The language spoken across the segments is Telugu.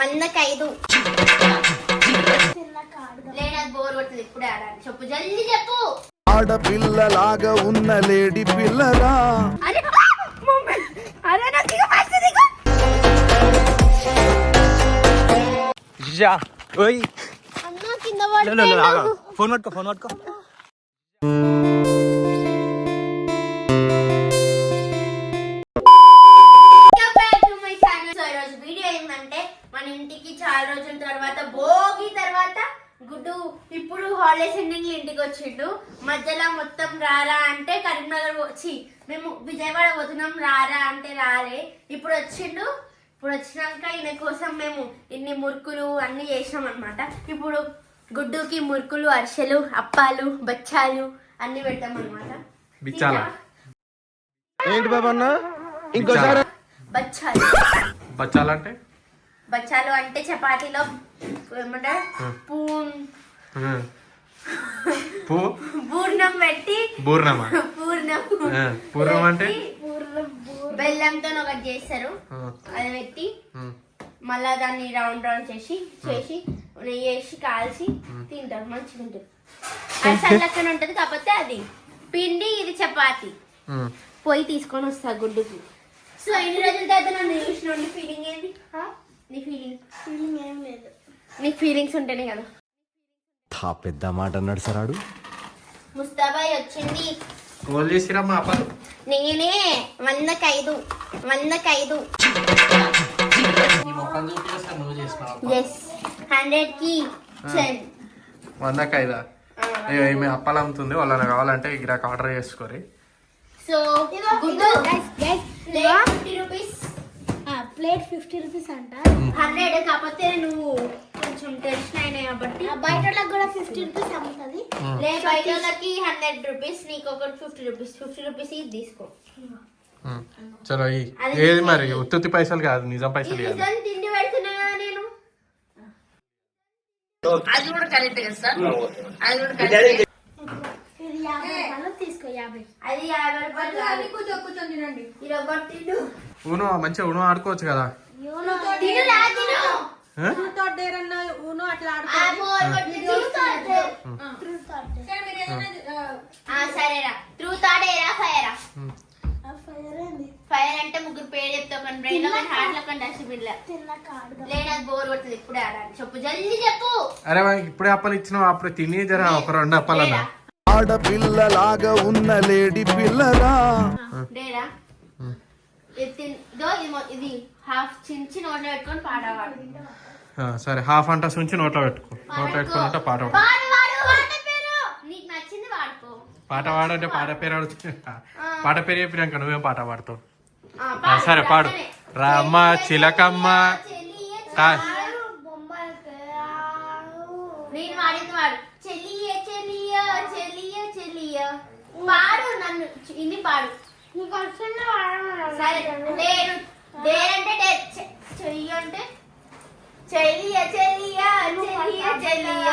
100కి 5 లేదా బోర్ కొడుతుంది ఇప్పుడే ఆడాలి చెప్పు జల్దీ చెప్పు ఆడపిల్లలాగా ఉన్న లేడీ పిల్లరా అరే అరే నాకు ఇక ఫస్ట్ దిగు జా ఓయ్ అన్న కింద పడిపోయాడు ఫోన్ పట్టుకో మన ఇంటికి చాలా రోజుల తర్వాత భోగి తర్వాత గుడ్డు ఇప్పుడు హాలిడేస్ ఎండింగ్ ఇంటికి వచ్చిండు. మధ్యలో మొత్తం రారా అంటే కరీంనగర్ వచ్చి మేము విజయవాడ పోతున్నాం రారా అంటే రాలే. ఇప్పుడు వచ్చిండు. ఇప్పుడు వచ్చినాక ఈయన కోసం మేము ఇన్ని మురుకులు అన్ని చేసినాం అనమాట. ఇప్పుడు గుడ్డుకి మురుకులు అరిసెలు అప్పాలు బచ్చాలు అన్ని పెడతాం అనమాట. ఏంటి బాబన్న ఇంకోసారి బచ్చాలు అంటే చపాతీలో ఏమంటారు పూర్ణం పెట్టి పూర్ణం అంటే బెల్లంతో ఒకటి చేస్తారు. అది పెట్టి మళ్ళా దాన్ని రౌండ్ చేసి నెయ్యి వేసి కాల్చి తింటారు. మంచిగా ఉంటుంది. అది చల్లక్కన ఉంటది. కాకపోతే అది పిండి ఇది చపాతి పోయి తీసుకొని వస్తా గుడ్డుకి. సో ఎన్ని రోజుల తర్వాత నన్ను చూసిన ఫీలింగ్ ఏంటి? నీ ఫీలింగ్ ఏం లేదు. నీకు ఫీలింగ్స్ ఉంటేనే కదా. పెద్ద మాట అన్నాడు సరాడు. ముస్తాబాయ్ వచ్చింది. నేనే 100కి 5 100కి 10 100కి 5 ఈమె అప్పాలు అమ్ముతుంది. వాళ్ళని కావాలంటే గిరాక ఆర్డర్ చేసుకోరి. సో ప్లేట్ 50 రూపీస్ అంట. 100 కాకపోతే నువ్వు కొంచెం టెన్షన్ అయినాయి కాబట్టి బయట వాళ్ళకి కూడా 50 రూపీస్ అమ్ముతుంది. బయట వాళ్ళకి 100 రూపీస్ నీకు ఒకటి 50 రూపీస్ ఇది తీసుకో. చలో ఏది మరి ఉత్తి పైసలు కాదు నిజం పైసలు కాదు. తిండి పెడుతున్నా నేను. అది కూడా కరెక్ట్ కదా సార్. అది కూడా కరెక్ట్. ఇది 50 రూపాయలు తీసుకో. 50 అది 50 రూపాయలు కూర్చొని తినండి. ఇది ఒకటి తిండు. ఊనో మంచిగా ఊనో ఆడుకోవచ్చు కదా. సరేరా ట్రూత్ ఆడేరా ఫైర్ అంటే ముగ్గురు పేరు చెప్తావు. కానీ బ్రెయిన్ లో కానీ హార్ట్ లో కానీ డస్ట్బిన్ లో లేదా బోర్ కొడుతుంది ఇప్పుడే ఆడాలి చెప్పు జల్దీ చెప్పు. అరే ఇప్పుడే అప్పలు ఇచ్చినావు అప్పుడు తిని జరా ఒక 2 అప్పాలన్నా. ఆడపిల్లలాగా ఉన్న లేడీ పిల్లరా డేరా ఇది హాఫ్ చించి నోట్లో పెట్టుకొని పాడవాడు. సరే హాఫ్ అంట సుంచి నోట్లో పెట్టుకుని పాట నీకు నచ్చింది వాడుకో. పాట పాడంటే పాట పేరు చెప్పినాక నువ్వేం పాట పాడతావు? సరే పాడు. రామ్మ చిలకమ్మ నేను వాడింది వాడు చెల్లియ చెల్లియ చెల్లియ చెల్లియ పాడు. నన్ను ఇన్ని పాడు. సరే డేరంటే చెయ్యి అంటే చెల్లియ చెల్లియ చెల్లియ చెల్లియ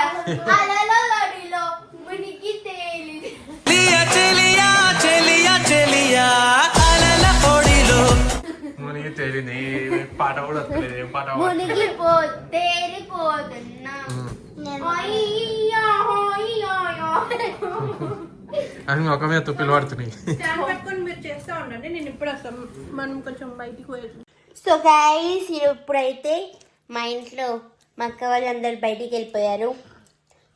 అలలో గడిలో మునికి తేలి మునిగి తేలింది పాట కూడా వస్తలేదు. ఏం పాట? మునిగి తేలిపోతున్నా అని ఒక మీద తుప్పిలు పడుతున్నాయి. సో గైస్ ఇప్పుడైతే మా ఇంట్లో మా అక్క వాళ్ళందరూ బయటికి వెళ్ళిపోయారు.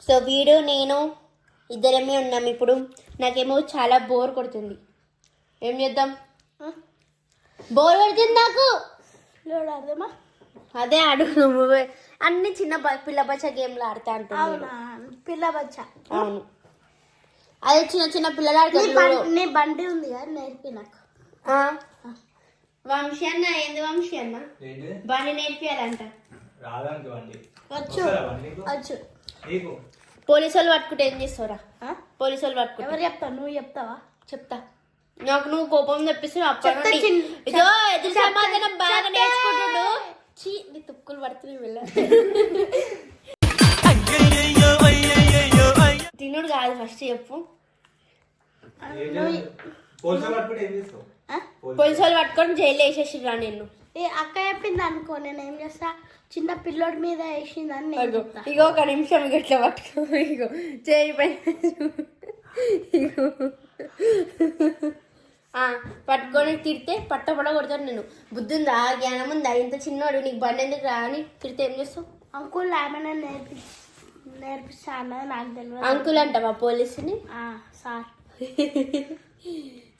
సో వీడు నేను ఇద్దరమే ఉన్నాం. ఇప్పుడు నాకేమో చాలా బోర్ కొడుతుంది. ఏం చేద్దాం? బోర్ కొడుతుంది నాకు. అదే అడుగు అన్ని చిన్న పిల్ల బచ్చ గేమ్లు ఆడుతా అంటున్నాను. పిల్ల బచ్చ అవును అదే చిన్న పిల్లలు ఆడుతారు. నీ బండి ఉంది కదా నేర్పి నాకు. వంశీ అన్న ఏంది వంశీ అన్న బండి నేర్పియాలంట. వచ్చు. పోలీసు వాళ్ళు పట్టుకుంటే ఏం చేస్తావురా? పోలీసు వాళ్ళు పట్టుకుంటే ఎవరు చెప్తావు? నువ్వు చెప్తావా? చెప్తా. నాకు నువ్వు కోపం తెప్పిస్తున్నావు. అప్పటి ఇదో ఎదురు సమాధానం బాగా నేర్చుకుంటున్నాడు. నీ తుక్కులు పడుతున్నాయి వెళ్ళ తినుడు కాదు ఫస్ట్ చెప్పు. పోలీసు వాళ్ళు పట్టుకొని జైలు వేసేసిరా నిన్ను. అక్క చెప్పింది అనుకో నేను ఏం చేస్తా చిన్న పిల్లోడి మీద వేసిందని నేను అగో చెప్తా. ఇగో ఒక నిమిషం ఇక ఇట్లా పట్టుకో ఇగో చేయి పైన ఇగో పట్టుకొని తిడితే పట్టపడ కొడతాడు. నేను బుద్ధి ఉందా, జ్ఞానం ఉందా, ఇంత చిన్నవాడు నీకు బండి ఎందుకు రా అని తిడితే ఏం చేస్తావు? అంకుల్ ఏమైనా నేర్పిస్తాను నాకు తెలియదు. అంకుల్ అంటావా పోలీసుని? సార్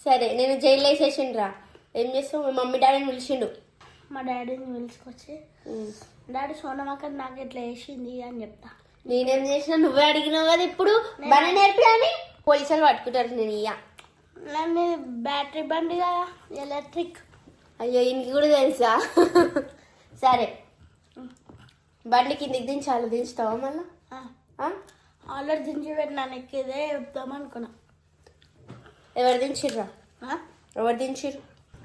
సరే నేను జైల్లో వేసేసిండ్రా, ఏం చేస్తావు? మీ మమ్మీ డాడీని పిలిచిండు. మా డాడీని పిలుచుకొచ్చి డాడీ సోనమ్మక్క నాకు ఇట్లా వేసింది అని చెప్తా. నేనేం చేసినా నువ్వే అడిగినావు కదా ఇప్పుడు బండి నేర్పి అని. పోలీసులు పట్టుకుంటారు. నేను ఇయ్య. నన్ను బ్యాటరీ బండి కదా, ఎలక్ట్రిక్. అయ్యో ఇంటికి కూడా తెలుసా? సరే బండి కిందికి దించాలి, దించుతావా మళ్ళా? ఆల్రెడీ దించి పెట్టినాను, ఎక్కిదే చెప్తాం అనుకున్నా. ఎవరు దించిర్రా? ఎవరు దించిర్రు?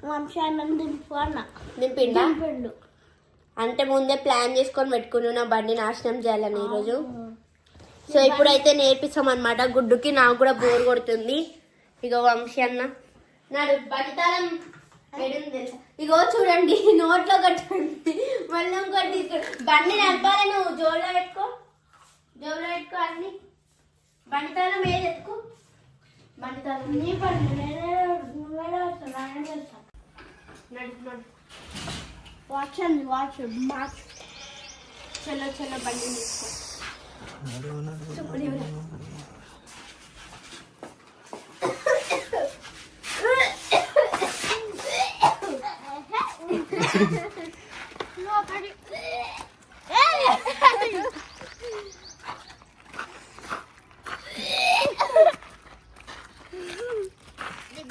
వంశాన్ని దింపు అన్న. దింపిండా? దింపిండు. అంటే ముందే ప్లాన్ చేసుకొని పెట్టుకున్నావు నా బండి నాశనం చేయాలని ఈరోజు. సో ఇప్పుడైతే నేర్పిస్తాం అనమాట. గుడ్డుకి నాకు కూడా బోర్ కొడుతుంది. ఇగో వంశీ అన్న నాడు బండి తాళం వేయడం తెలుసా? ఇగో చూడండి నోట్లో కట్టండి మళ్ళీ ఇంకోటి తీసుకొని బండి నడపాలి. నువ్వు జోలో పెట్టుకో, జోలో పెట్టుకో అన్ని. బండి తాళం ఏది ఎత్తుకో, బండి తాళం నీ బండి నువ్వే తెలుసా. నడు నడు. వాచ్ అండి, వాచ్ మార్చ్. చలో చలో బండి తీసుకో.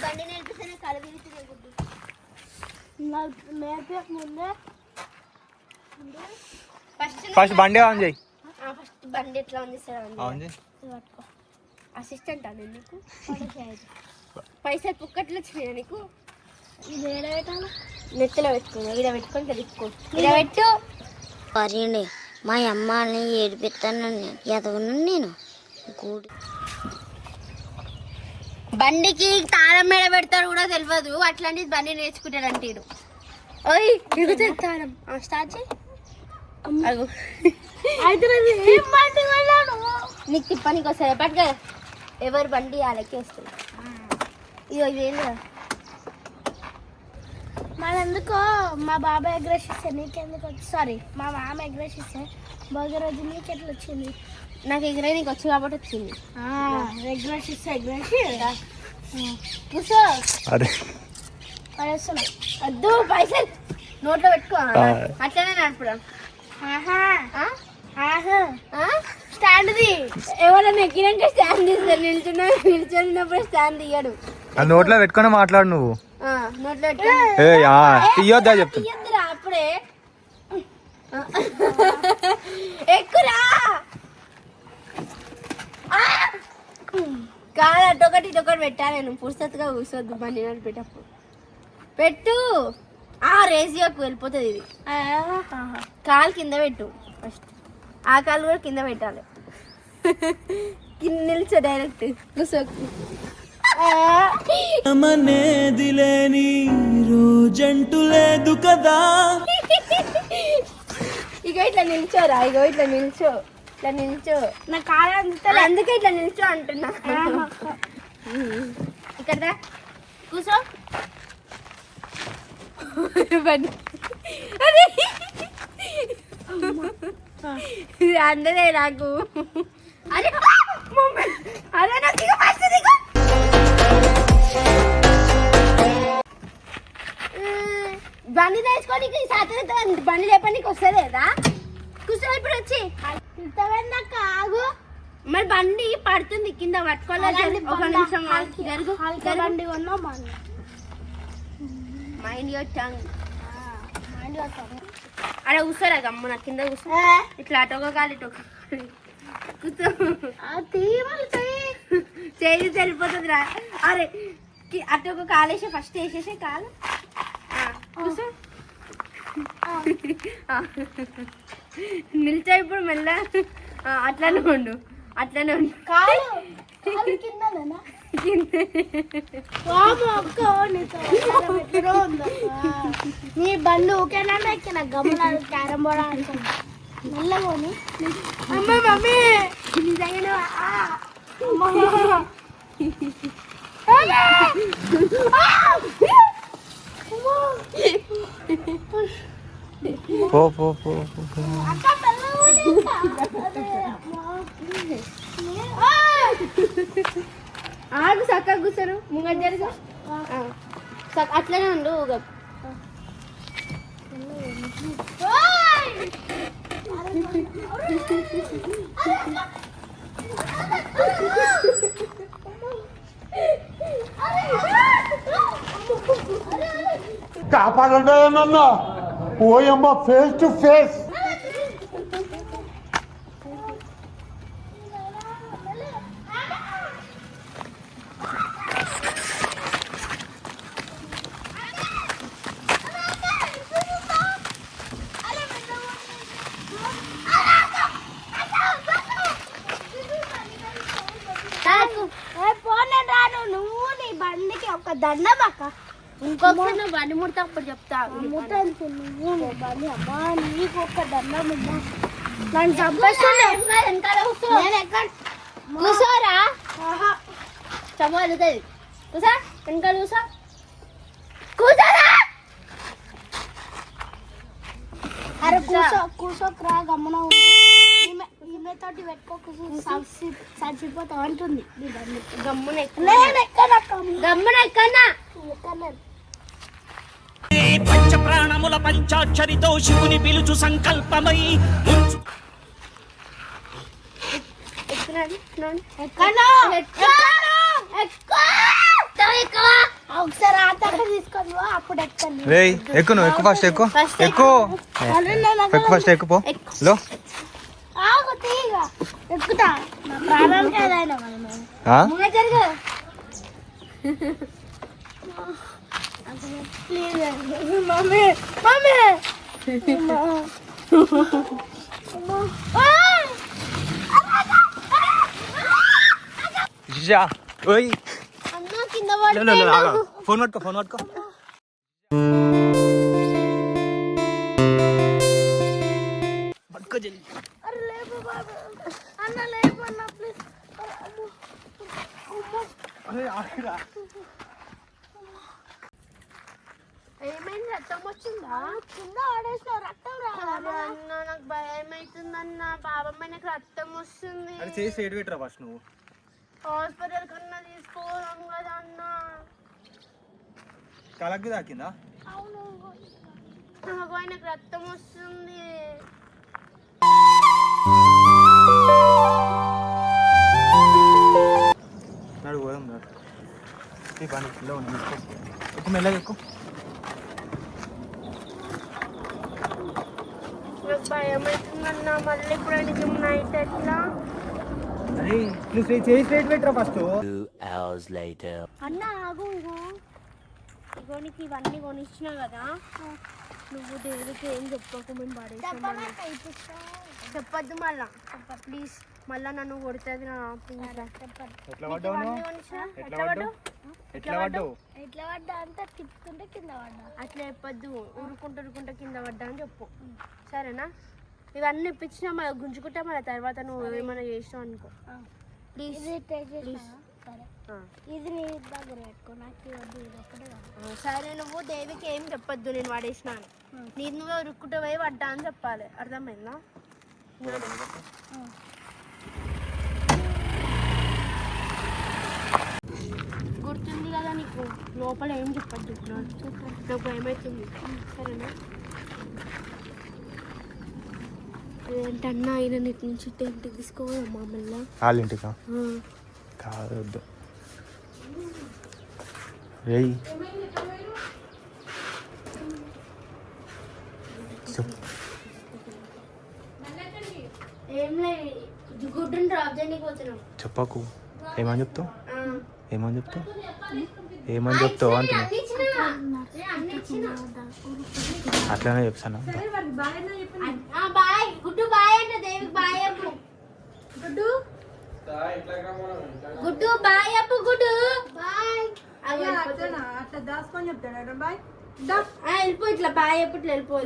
బండి నేర్పిస్తేనే కళ్ళు తిరుగుతుంది గుడ్డు. నేర్పక ముందే ఫస్ట్ బండి ఆన్ చేయి. ఫస్ట్ బండి ఎట్లా ఉంది సార్? ఆన్ చేయి. పట్టుకో. అసిస్టెంట్ అని నీకు పైసలు పుక్కట్లు వచ్చినాయి నీకు. ఇది ఏడా పెట్టాలా? నెత్తిలో పెట్టుకున్నావు, ఇలా పెట్టుకొని తెలుసుకో. ఇలా పెట్టు. సరేండి మా అమ్మని ఏడిపిస్తాను ఎదవను నేను గూడి. బండికి తాళం మేడ పెడతారు కూడా తెలియదు, అట్లాంటిది బండి నేర్చుకుంటాడు అంటాడు. ఓయ్ దిగుతుంది తాళం. స్టార్ట్ చేయి. అగు అయితే ఏం బండి వెళ్ళాను. నీకు తిప్పనికి వస్తుంది పట్టుగా. ఎవరు బండి వాళ్ళకి వస్తుంది. ఇగో ఇదేందా మరెందుకో మా బాబాయ్ అగ్రెస్ ఇస్తే నీకెందుకు వచ్చి, సారీ మా మామ అగ్రెస్ ఇస్తే భోగి రోజు నీకు ఎట్లా వచ్చింది? నాకు ఎగరే నీకు వచ్చు కాబట్టి వచ్చింది. అగ్రెస్ ఇస్తే అగ్రెస్ కూర్చో. అరే పడేస్తున్నా. వద్దు పైసలు నోట్లో పెట్టుకో. అట్లనే నడుపురా. స్టాండ్ది ఎవరైనా ఎక్కినాక స్టాండ్ తీస్తారు. నిల్చున్నప్పుడు స్టాండ్ తీయడు. ఆ నోట్లో పెట్టుకొని మాట్లాడు నువ్వు. నోట్లో పెట్టుకో. తీయొద్దా చెప్తా. తీయద్దురా అప్పుడే. ఎక్కురా. కాదు అటొకటి ఇటొకటి పెట్టాలి. నేను పుస్తకగా కూర్చోద్దు బండి నడిపేటప్పుడు. పెట్టు. రేసియోకి వెళ్ళిపోతుంది ఇది. కాలు కింద పెట్టు ఫస్ట్. ఆ కాలు కూడా కింద పెట్టాలి. నిల్చో డైరెక్ట్ కూర్చోకు. అనేది లేని రోజంటూ లేదు కదా. ఇగో ఇట్లా నిల్చోరా. ఇగో ఇట్లా నిల్చో, ఇట్లా నిల్చో. నా కాలు అంతా అందుకే ఇట్లా నిల్చో అంటున్నా. ఇక్కడ కూర్చో. అందరే నాకు. అరే అరే నాకు బండి నేర్చుకోనికి సాధ్యత బండి లేపడానికి వస్తలేదా? కూర్చో ఇప్పుడు వచ్చి. ఆగు. మరి బండి పడుతుంది కింద పట్టుకోలేదు. ఒక నిమిషం జరుగు. బండి కొన్నా మైండ్ యువర్ టంగ్. అక్కడ కూర్చోరా గమ్మ నా కింద కూర్చో. ఇట్లా అటు ఒక కాలు ఇటు ఒక కూర్చో. చేయి వెళ్ళిపోతుంది రా. అరే అటు ఒక కాలు వేసే ఫస్ట్ వేసేసే కాలు. కూర్చో. నిల్చో ఇప్పుడు మెల్ల. అట్లానే ఉండు. అట్లనే ఉండు. కాలు కిందనేనా? వామ్మో అక్క, నీతో ఆధారం ఎక్కడో ఉందక్క. నీ బండి ఊకేనా ఎక్కిన గమ్మున క్యారం బోర్డ్ ఆడుతుంది మెల్లగోని. అమ్మ మమ్మీ నిజంగానే పో పో పో పో, పో. అక్క మెల్లగోని. ఆగు చక్కగా కూర్చోరు ముంగట జరుగు. అట్లనే ఉండు ఊగ. కాపాడండి నన్ను. ఓయమ్మ ఫేస్ టు ఫేస్. పోనే రాను. నువ్వు నీ బండికి ఒక దండం అక్క. ఇంకొకసారి నువ్వు బండి ముడతా అప్పుడు చెప్తా. ముట్టండి నువ్వు నీ బండి. అమ్మా నీకు ఒక దండం ఉన్నా. నన్ను చంపేస్తున్నా. నేను ఎక్కడ కూర్చోరా ఆహా. చదువుతుంది. కూసా వెనకాల కూసా. కూసారా. అరే కూసోకరా గమ్మున ఉండు. ఈమెతోటి పెట్టుకోకు చచ్చిపోతా అంటుంది నీ బండి. గమ్మున నేను ఎక్కడక్క. గమ్మున ఎక్కన్నా. ఎక్కలేదు. పంచ ప్రాణముల పంచాక్షరితో శివుని పిలుచు సంకల్పమై ఒకసారి ఆటో తీసుకొని పో, అప్పుడు ఎక్కండి. రేయ్ ఎక్కు, నువ్వు ఎక్కు, ఫస్ట్ ఎక్కు ఎక్కు ఎక్కు, ఫస్ట్ ఎక్కు పో లో. ఆగు తీగ ఎక్కుతా. నా ప్రాణానికి ఏదైనా ఆ? జరుగు. మమ్మీ మమ్మీ జిజా, ఓయ్ అన్న కింద లో, లో, లో, ఆగు. ఫోన్ పట్టుకో, ఫోన్ పట్టుకో. పట్టుకో జల్ది. అరే లేపు బాబు. అన్న లేపు అన్న ప్లీజ్. అరే ఆగురా. ఏమైంది? రక్తం వచ్చిందా? కింద ఆడేసిన రక్తం రాదా? అన్న నాకు భయం అవుతుందన్న. బాబమ్మ నాకు రక్తం వస్తుంది. అరే చేసి సైడ్ పెట్టరా ఫస్ట్ నువ్వు. హాస్పిటల్ కన్నా తీసుకోవాలి కదా అన్న. కలగ్గి తాకిందా? అవును. నాకు ఆయనకు రక్తం వస్తుంది. నడు పోదాం నడు. ఈ పని కింద ఉంది, ఎక్కు మెల్లగా ఎక్కు. నాకు భయం అవుతుందన్న. మళ్ళీ ఇప్పుడు ఆయనకి నైట్ ఎట్లా? అరే నువ్వు చేసి సైడ్ పెట్టరా ఫస్ట్. అన్న ఆగు. ఇగో నీకు ఇవన్నీ కొనిచ్చినా కదా, నువ్వు దేవుడికి ఏం చెప్పకు. మేము పడేసాం. చెప్పద్దు మళ్ళా ప్లీజ్. మళ్ళా నన్ను కొడుతుంది నా. ఎట్లా పడ్డావు నువ్వు? ఎట్లా పడ్డావు? ఎట్లా పడ్డావు? ఎట్లా పడ్డా అంతా తిప్పుకుంటే కింద పడ్డా. అట్లా చెప్పద్దు. ఉరుకుంటూ కింద పడ్డా అని చెప్పు, సరేనా? ఇవన్నీ ఇప్పించినా మళ్ళీ గుంజుకుంటా, మళ్ళీ తర్వాత నువ్వు ఏమైనా చేసావు అనుకో. ప్లీజ్ ఇది టేస్ట్ చేసినా? సరే. ఇది నీ దగ్గర పెట్టుకో, నాకు ఇవ్వద్దు. ఇది ఒక్కటే కాదు. సరే. నువ్వు దేవికి ఏం చెప్పొద్దు నేను పడేసినా అని. నీకు నువ్వే ఉరుక్కుంటూ పోయి పడ్డా అని చెప్పాలి. అర్థమైందా? గుర్తుంది కదా నీకు? లోపల ఏం చెప్పద్దు. నాకు భయమవుతుంది, సరేనా? ఏంటన్నా ఆయన నీటి నుంచి ఇంటికి తీసుకోవాలమ్మా మళ్ళీ. వాళ్ళ ఇంటికా? కాదు వద్దు. ఏయ్ ఏం లేదు, గుడ్డుని డ్రాప్ చేయడానికి పోతున్నాం. చెప్పకు. ఏమని చెప్తావు? ఏమని చెప్తావు? ఏమని చెప్తావు అంటున్నా. అట్లానే చెప్తాను. బాయ్ గుడ్డు, బాయ్ అంటే దేవికి బాయ్ అప్పుడు. గుడ్డు దాచుకొని చెప్తాడు బాయ్. వెళ్ళిపో, ఇట్లా బాయ్ ఎప్పుడు వెళ్ళిపో.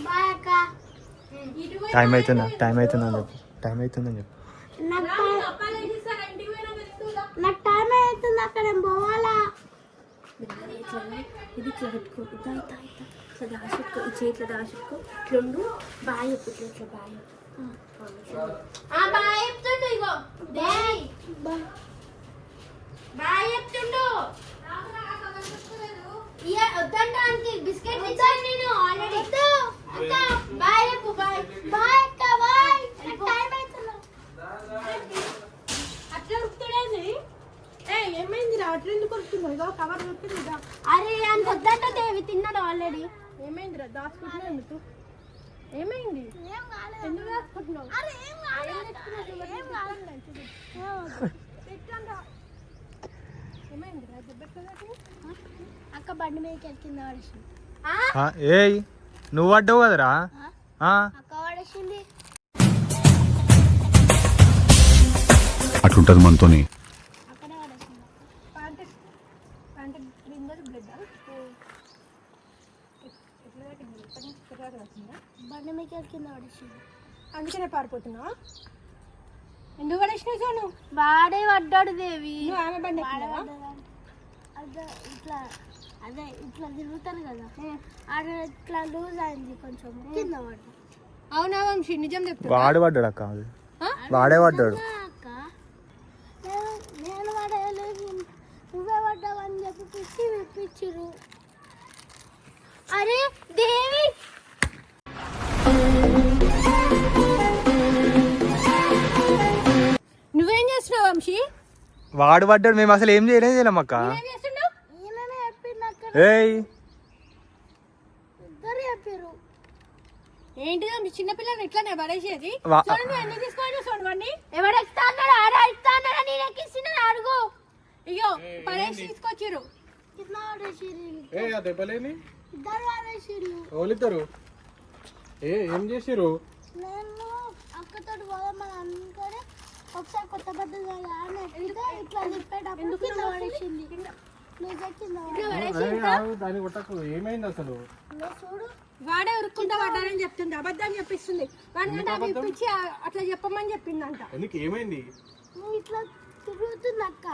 బాయ్ అక్క. టైం అవుతుందా అని చెప్పు. నాకు టైం అవుతుంది, అక్కడ నేను పోవాలా. ఇది ఇట్లా పెట్టుకో, ఇట్లా దాచుకో, ఈ చేతిలో దాచుకో. ఇట్లుండు, బాయ్ ఎప్పుడు ఇట్లా బాయ్ బాయ్ చెప్తుండు. ఇగో బాయ్ చెప్తుండు. వద్దంటే బిస్కెట్ ఇచ్చాను నేను ఆల్రెడీ. బాయ్ చెప్పు. బాయ్ బాయ్ అక్క, బాయ్. నాకు టైం అవుతుంది. అట్లా ఉడుకుతాడేంది? ఏమైంది రా? అట్లా ఎందుకు కొడుతున్నావు? ఇగో కవర్ కొట్టింది. అరే అంత వద్దంటే దేవి తిన్నాడు ఆల్రెడీ. ఏమైందిరా? దాచుకుంటున్నావు ఎందుకు? ఏమైంది? ఏం కాలేదు. ఎందుకు దాచుకుంటున్నావు? అరే ఏం కాలేదు. ఏం కాలేదు. ఏమైందిరా? దెబ్బెట్లా? అక్క బండి మీదకి ఎక్కింది, పడేసింది. ఏయ్ నువ్వు పడ్డావు కదరా. అక్క పడేసింది. అట్లుంటది మనతోని. అక్కడే పడేసింది. బండి మీదకి ఎక్కింది, పడేసింది. అందుకనే పారిపోతున్నావా? ఎందుకు పడేసినావు సోను? వాడే పడ్డాడు దేవి. నువ్వు ఆమె బండి వాడే ఎక్కినావా? పడ్డాడు. అదే ఇట్లా తిరుగుతారు కదా, అది ఇట్లా లూజ్ అయింది కొంచెం, కింద పడ్డా. అవునా వంశీ? నిజం చెప్తున్నా? వాడు పడ్డాడు అక్క, అది వాడే పడ్డాడు. అక్క నేను పడేయలేదు, నువ్వే పడ్డావని చెప్పి పిచ్చి విప్పించిరు. అరే దేవి, నువ్వేం చేస్తున్నావు వంశీ? వాడు పడ్డాడు, మేము అసలు ఏం చేయలేం అక్క. ఏం చేస్తున్నావు? ఈయననే చెప్పిండు అక్క, ఏయ్ ఇద్దరు చెప్పిర్రు. ఏంటి చిన్నపిల్లని ఇట్లానే పడేసేది? వా- చూడండి, నువ్వు ఎందుకు తీసుకోవాలి చూడండి. ఎవడు ఎక్కుతా అన్నాడు? ఆడ ఎక్కుతా అన్నాడు, నేను ఎక్కిస్తున్నా అడుగు. ఇగో పడేసి తీసుకొచ్చిర్రు. కింద పడేసిర్రు, దెబ్బలేని ఇద్దరు పడేసిర్రు. ఓలిద్దరు ఏం చేసిరు? నేను అక్కతో పోదామని అనుకొని ఒకసారి కొత్త బట్టలు కదా అని ఎక్కితే ఇట్లా తిప్పేటప్పుడు కింద పడేసింది. నిజం కింద పడేసింది. దాని కొట్టకు. ఏమైంది అసలు? నువ్వు చూడు, వాడే ఉరుక్కుంటా పడ్డానని చెప్తుంది, అబద్ధం చెప్పిస్తుంది. వాడిని అది ఇప్పించి అట్లా చెప్పమని చెప్పిందంట. ఎందుకు ఏమైంది? నువ్వు ఇట్లా తిరుగుతుంది అక్క,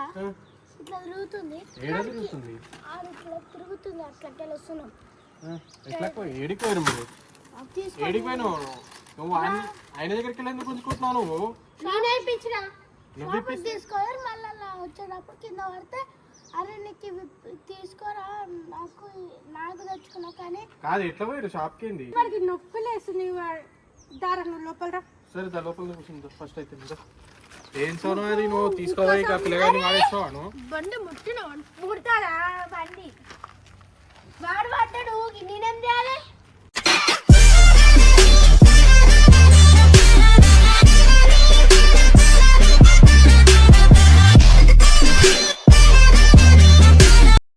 ఇట్లా తిరుగుతుంది, ఏడా తిరుగుతుంది? ఆడు ఇట్లా తిరుగుతుంది, అట్లా తెలుస్తున్నాం. ఎట్లా ఏడిపోయారు మీరు? ఏడిపోయినావు నువ్వు? ఆయన దగ్గరికి వెళ్ళి ఎందుకు ఉంచుకుంటున్నావు నువ్వు? నేనే ఇప్పించిన నువ్వు తీసుకోవాలి, మళ్ళీ వచ్చేటప్పుడు కింద పడితే అరే నీకు తీసుకోరా, నాకు తెచ్చుకున్నా కానీ కాదు, ఎట్లా పోయారు షాప్కి? ఏంది వాడికి నొప్పి లేస్తుంది. దారం లోపల రా. సరే దా లోపల కూర్చుందా ఫస్ట్ అయితే. ఇంకా ఏం సోను అది నువ్వు తీసుకోవాలి, ఇక పిల్లగాడిని వాడేస్తావాను. బండి ముట్టిన ముడతాడా బండి? వాడు పడ్డాడు, నేనేం చేయాలి?